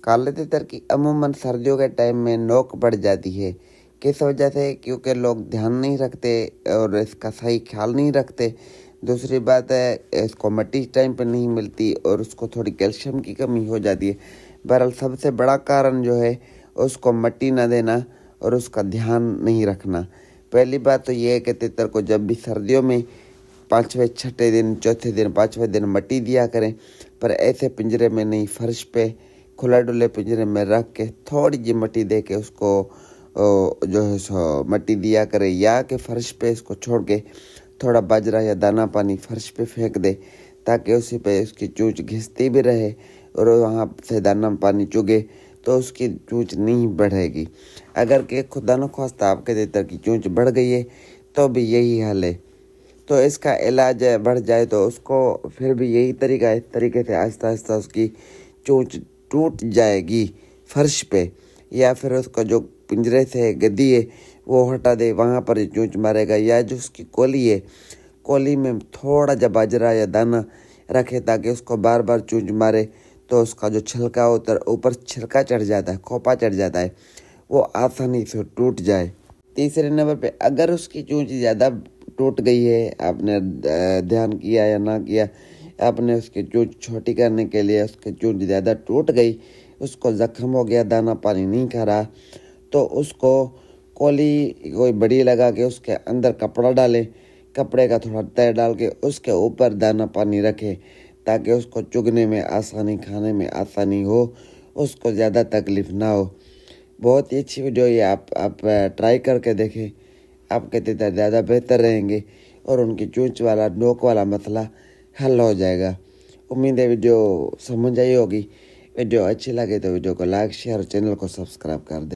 काले तितर की अमूमन सर्दियों के टाइम में नोक बढ़ जाती है। किस वजह से? क्योंकि लोग ध्यान नहीं रखते और इसका सही ख्याल नहीं रखते। दूसरी बात है, इसको मिट्टी टाइम पर नहीं मिलती और उसको थोड़ी कैल्शियम की कमी हो जाती है। बहरहाल सबसे बड़ा कारण जो है उसको मिट्टी ना देना और उसका ध्यान नहीं रखना। पहली बात तो ये है कि तितर को जब भी सर्दियों में 5वें 6ठे दिन, चौथे दिन, 5वें दिन मिट्टी दिया करें, पर ऐसे पिंजरे में नहीं, फर्श पे खुला डुले पिंजरे में रख के थोड़ी जी मिट्टी दे के उसको जो है सो मिट्टी दिया करें, या कि फर्श पे इसको छोड़ के थोड़ा बाजरा या दाना पानी फर्श पे फेंक दे, ताकि उसी पे उसकी चूंच घिसती भी रहे और वहाँ से दाना पानी चुगे तो उसकी चूंच नहीं बढ़ेगी। अगर कि खुदा न ख्वास्ता आपके तितर की चूंच बढ़ गई है तो भी यही हल है। तो इसका इलाज बढ़ जाए तो उसको फिर भी यही तरीका है, इस तरीके से आहिस्ता आहिस्ता उसकी चोंच टूट जाएगी फर्श पे, या फिर उसका जो पिंजरे से गद्दी है वो हटा दे, वहाँ पर चोंच मारेगा। या जो उसकी कोली है, कोली में थोड़ा जा बाजरा या दाना रखे ताकि उसको बार बार चोंच मारे, तो उसका जो छिलका ऊपर छिलका चढ़ जाता है, खोपा चढ़ जाता है, वो आसानी से टूट जाए। तीसरे नंबर पे, अगर उसकी चोंच ज़्यादा टूट गई है, आपने ध्यान किया या ना किया, आपने उसकी चोंच छोटी करने के लिए उसकी चोंच ज़्यादा टूट गई, उसको ज़ख्म हो गया, दाना पानी नहीं खा रहा, तो उसको कोली कोई बड़ी लगा के उसके अंदर कपड़ा डालें, कपड़े का थोड़ा तय डाल के उसके ऊपर दाना पानी रखें ताकि उसको चुगने में आसानी, खाने में आसानी हो, उसको ज़्यादा तकलीफ़ ना हो। बहुत ही अच्छी वीडियो ये, आप ट्राई करके देखें, आपके तितर ज़्यादा बेहतर रहेंगे और उनकी चोंच वाला, नोक वाला मसला हल हो जाएगा। उम्मीद है वीडियो समझ आई होगी। वीडियो अच्छी लगे तो वीडियो को लाइक, शेयर और चैनल को सब्सक्राइब कर दें।